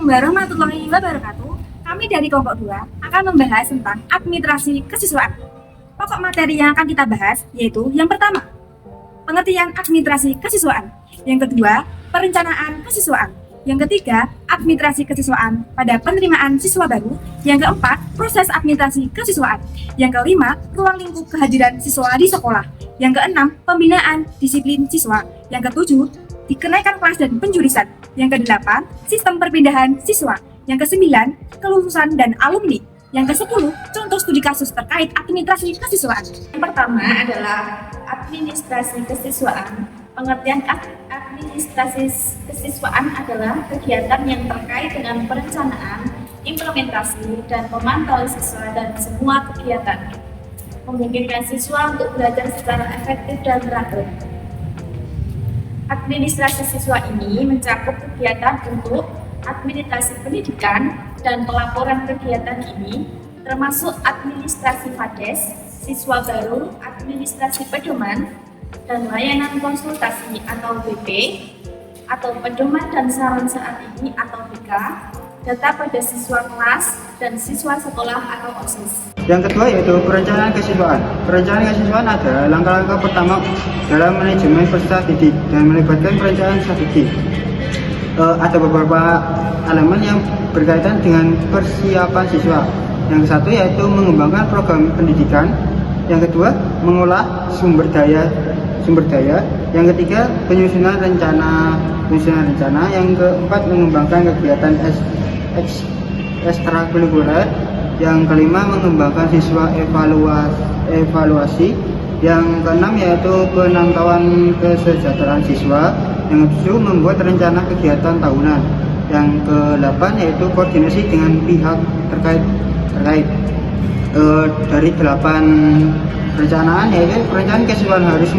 warahmatullahi wabarakatuh. Kami dari kelompok 2 akan membahas tentang administrasi kesiswaan. Pokok materi yang akan kita bahas yaitu yang pertama, pengertian administrasi kesiswaan. Yang kedua, perencanaan kesiswaan. Yang ketiga, administrasi kesiswaan pada penerimaan siswa baru. Yang keempat, proses administrasi kesiswaan. Yang kelima, ruang lingkup kehadiran siswa di sekolah. Yang keenam, pembinaan disiplin siswa. Yang ketujuh, kenaikan kelas dan penjurusan. Yang kedelapan, sistem perpindahan siswa. Yang kesembilan, kelulusan dan alumni. Yang kesepuluh, contoh studi kasus terkait administrasi kesiswaan. Yang pertama adalah administrasi kesiswaan. Pengertian administrasi kesiswaan adalah kegiatan yang terkait dengan perencanaan, implementasi, dan pemantauan siswa dan semua kegiatan. Memungkinkan siswa untuk belajar secara efektif dan teratur. Administrasi siswa ini mencakup kegiatan untuk administrasi pendidikan dan pelaporan kegiatan ini, termasuk administrasi FADES, siswa baru, administrasi pedoman, dan layanan konsultasi atau BP, atau pedoman dan saran saat ini atau BK, data pada siswa kelas dan siswa sekolah atau OSIS. Yang kedua yaitu perencanaan kesiswaan. Perencanaan kesiswaan adalah langkah-langkah pertama dalam manajemen peserta didik dan melibatkan perencanaan strategi. Ada beberapa elemen yang berkaitan dengan persiapan siswa. Yang satu yaitu mengembangkan program pendidikan. Yang kedua, mengolah sumber daya. Yang ketiga, penyusunan rencana. Yang keempat, mengembangkan kegiatan ekstrakurikuler. Yang kelima, mengembangkan siswa evaluasi. Yang keenam yaitu penantauan kesejahteraan siswa. Yang ketujuh, membuat rencana kegiatan tahunan. Yang kedelapan yaitu koordinasi dengan pihak terkait. Dari 8 perencanaan yaitu perencanaan kesiswaan harus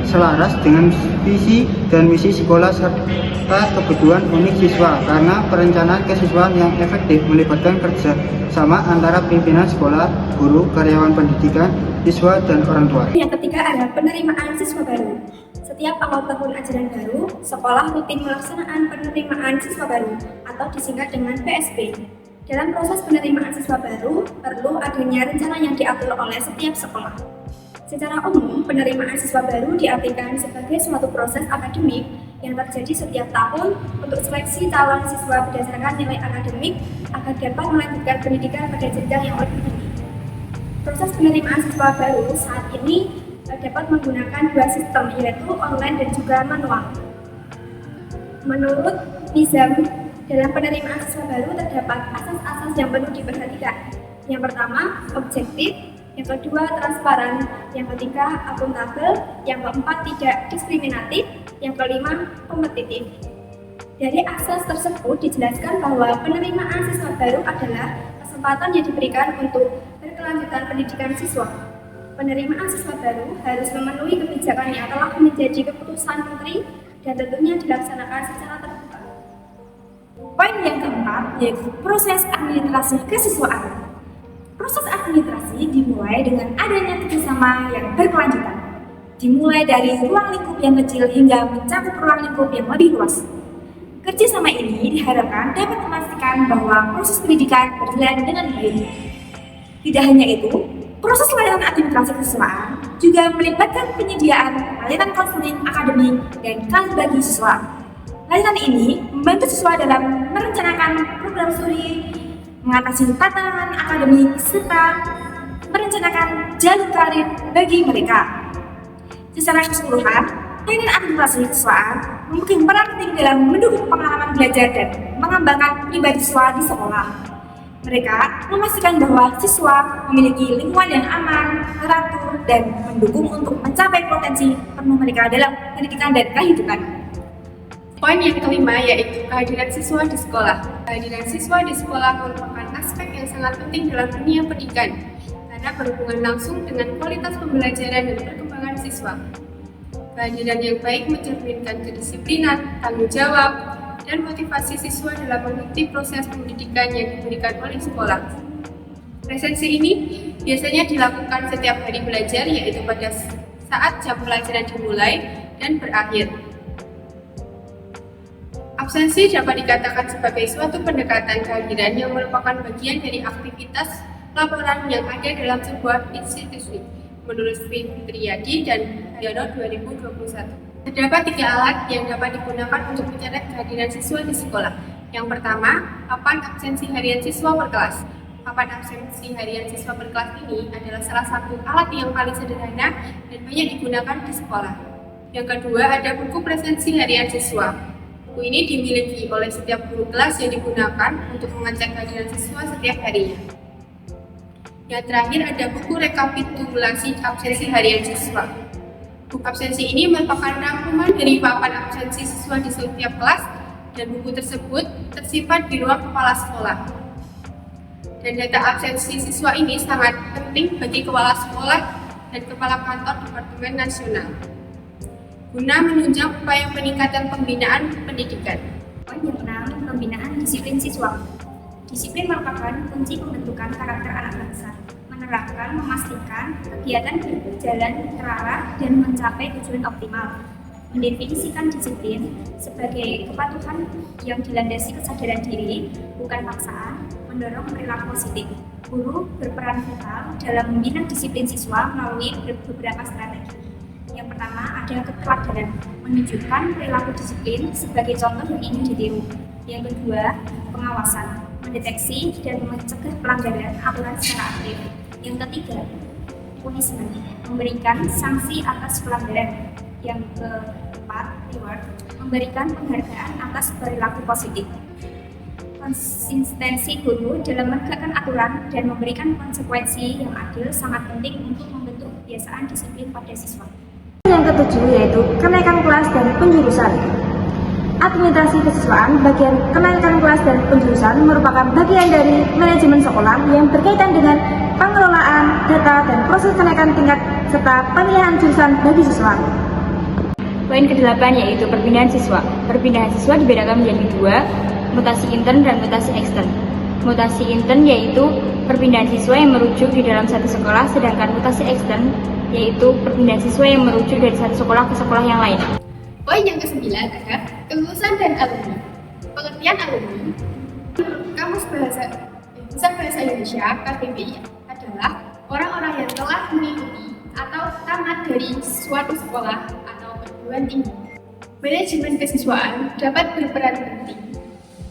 selaras dengan visi dan misi sekolah serta kebutuhan unik siswa, karena perencanaan kesiswaan yang efektif melibatkan kerja sama antara pimpinan sekolah, guru, karyawan pendidikan, siswa, dan orang tua. Yang ketiga adalah penerimaan siswa baru. Setiap awal tahun ajaran baru, sekolah rutin melaksanakan penerimaan siswa baru atau disingkat dengan PSB. Dalam proses penerimaan siswa baru, perlu adanya rencana yang diatur oleh setiap sekolah. Secara umum, penerimaan siswa baru diartikan sebagai suatu proses akademik yang terjadi setiap tahun untuk seleksi calon siswa berdasarkan nilai akademik agar dapat melanjutkan pendidikan pada jenjang yang lebih tinggi. Proses penerimaan siswa baru saat ini dapat menggunakan 2 sistem, yaitu online dan juga manual. Menurut Nizam, dalam penerimaan siswa baru terdapat asas-asas yang perlu diperhatikan. Yang pertama, objektif. Yang kedua, transparan. Yang ketiga, akuntabel. Yang keempat, tidak diskriminatif. Yang kelima, kompetitif. Dari asas tersebut dijelaskan bahwa penerimaan siswa baru adalah kesempatan yang diberikan untuk berkelanjutan pendidikan siswa. Penerimaan siswa baru harus memenuhi kebijakan yang telah menjadi keputusan menteri dan tentunya dilaksanakan secara terbuka. Poin yang keempat yaitu proses administrasi kesiswaan. Proses administrasi dimulai dengan adanya kerjasama yang berkelanjutan. Dimulai dari ruang lingkup yang kecil hingga mencakup ruang lingkup yang lebih luas. Kerjasama ini diharapkan dapat memastikan bahwa proses pendidikan berjalan dengan baik. Tidak hanya itu, proses layanan administrasi kesiswaan juga melibatkan penyediaan layanan konseling akademik dan kelas bagi siswa. Layanan ini membantu siswa dalam merencanakan program studi, mengatasi tantangan akademik, serta merencanakan jalur karir bagi mereka. Secara keseluruhan, layanan administrasi kesiswaan memiliki peran penting dalam mendukung pengalaman belajar dan mengembangkan pribadi siswa di sekolah. Mereka memastikan bahwa siswa memiliki lingkungan yang aman, teratur, dan mendukung untuk mencapai potensi penuh mereka dalam pendidikan dan kehidupan. Poin yang kelima yaitu kehadiran siswa di sekolah. Kehadiran siswa di sekolah merupakan aspek yang sangat penting dalam dunia pendidikan karena berhubungan langsung dengan kualitas pembelajaran dan perkembangan siswa. Kehadiran yang baik mencerminkan kedisiplinan, tanggung jawab, dan motivasi siswa dalam mengikuti proses pendidikan yang diberikan oleh sekolah. Presensi ini biasanya dilakukan setiap hari belajar, yaitu pada saat jam pelajaran dimulai dan berakhir. Absensi dapat dikatakan sebagai suatu pendekatan kehadiran yang merupakan bagian dari aktivitas laporan yang ada dalam sebuah institusi, menurut Sri Fitriadi dan Haryono 2021. Terdapat 3 alat yang dapat digunakan untuk mencatat kehadiran siswa di sekolah. Yang pertama, papan absensi harian siswa per kelas. Papan absensi harian siswa per kelas ini adalah salah satu alat yang paling sederhana dan banyak digunakan di sekolah. Yang kedua, ada buku presensi harian siswa. Buku ini dimiliki oleh setiap guru kelas yang digunakan untuk mengecek kehadiran siswa setiap harinya. Yang terakhir, ada buku rekapitulasi absensi harian siswa. Buku absensi ini merupakan rangkuman dari papan absensi siswa di setiap kelas, dan buku tersebut tersimpan di ruang kepala sekolah. Dan data absensi siswa ini sangat penting bagi kepala sekolah dan kepala kantor Departemen Nasional guna menunjang upaya peningkatan pembinaan pendidikan. Poin yang keenam, pembinaan disiplin siswa. Disiplin merupakan kunci pembentukan karakter anak bangsa, menerapkan, memastikan kegiatan berjalan terarah dan mencapai tujuan optimal. Mendefinisikan disiplin sebagai kepatuhan yang dilandasi kesadaran diri, bukan paksaan, mendorong perilaku positif. Guru berperan vital dalam membina disiplin siswa melalui beberapa strategi. Yang pertama, ada keteladanan, menunjukkan perilaku disiplin sebagai contoh yang ingin ditiru. Yang kedua, pengawasan, mendeteksi dan mencegah pelanggaran aturan secara aktif. Yang ketiga, punishment, memberikan sanksi atas pelanggaran. Yang keempat, reward, memberikan penghargaan atas perilaku positif. Konsistensi guru dalam menegakkan aturan dan memberikan konsekuensi yang adil sangat penting untuk membentuk kebiasaan disiplin pada siswa. Yang ketujuh yaitu kenaikan kelas dan penjurusan. Administrasi kesiswaan bagian kenaikan kelas dan penjurusan merupakan bagian dari manajemen sekolah yang berkaitan dengan pengelolaan data dan proses kenaikan tingkat serta pemilihan jurusan bagi siswa. Poin ke-8 yaitu perpindahan siswa. Perpindahan siswa dibedakan menjadi 2, mutasi intern dan mutasi ekstern. Mutasi intern yaitu perpindahan siswa yang merujuk di dalam satu sekolah, sedangkan mutasi ekstern yaitu perpindahan siswa yang merujuk dari satu sekolah ke sekolah yang lain. Poin yang ke-9 ada kelulusan dan alumni. Pengertian alumni Kamus Besar Bahasa Indonesia (KBBI) adalah orang-orang yang telah mengikuti atau tamat dari suatu sekolah atau perguruan tinggi. Manajemen kesiswaan dapat berperan penting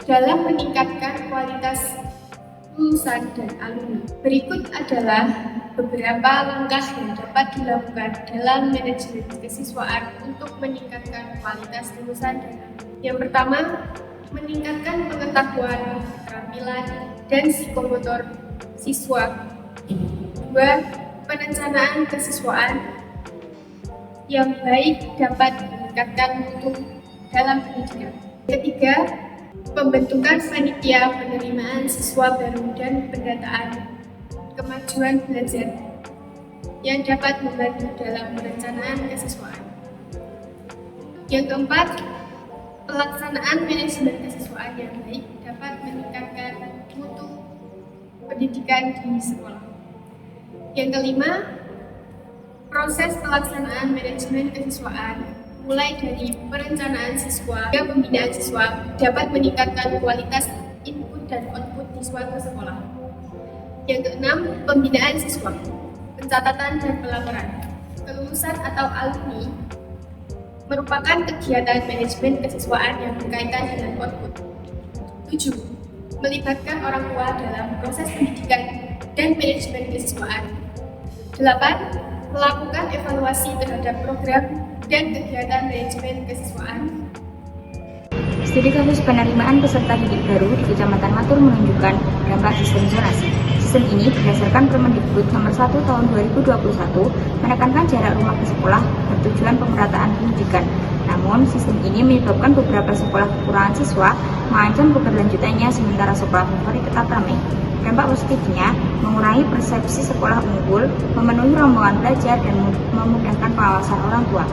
dalam meningkatkan kualitas lulusan dan alumni. Berikut adalah beberapa langkah yang dapat dilakukan dalam manajemen kesiswaan untuk meningkatkan kualitas lulusan dan alumni. Yang pertama, meningkatkan pengetahuan, keterampilan, dan psikomotor siswa. 2. Perencanaan kesiswaan yang baik dapat meningkatkan mutu dalam pendidikan. Ketiga, pembentukan panitia penerimaan siswa baru dan pendataan kemajuan belajar yang dapat membantu dalam perencanaan kesiswaan. Yang keempat, pelaksanaan manajemen kesiswaan yang baik dapat meningkatkan mutu pendidikan di sekolah. Yang kelima, proses pelaksanaan manajemen kesiswaan mulai dari perencanaan siswa hingga pembinaan siswa dapat meningkatkan kualitas input dan output di suatu sekolah. Yang keenam, pembinaan siswa, pencatatan dan pelaporan. Kelulusan atau alumni merupakan kegiatan manajemen kesiswaan yang berkaitan dengan output. 7. Melibatkan orang tua dalam proses pendidikan dan manajemen kesiswaan. 8. Melakukan evaluasi terhadap program dan kegiatan manajemen kesiswaan. Studi kasus penerimaan peserta didik baru di Kecamatan Matur menunjukkan dampak sistem zonasi. Sistem ini berdasarkan Permendikbud Nomor 1 Tahun 2021 menekankan jarak rumah ke sekolah bertujuan pemerataan pendidikan. Namun, sistem ini menyebabkan beberapa sekolah kekurangan siswa, mengancam keberlanjutannya sementara sekolah favorit tetap ramai. Dampak positifnya, mengurangi persepsi sekolah unggul, memenuhi rombongan belajar, dan memudahkan pengawasan orang tua.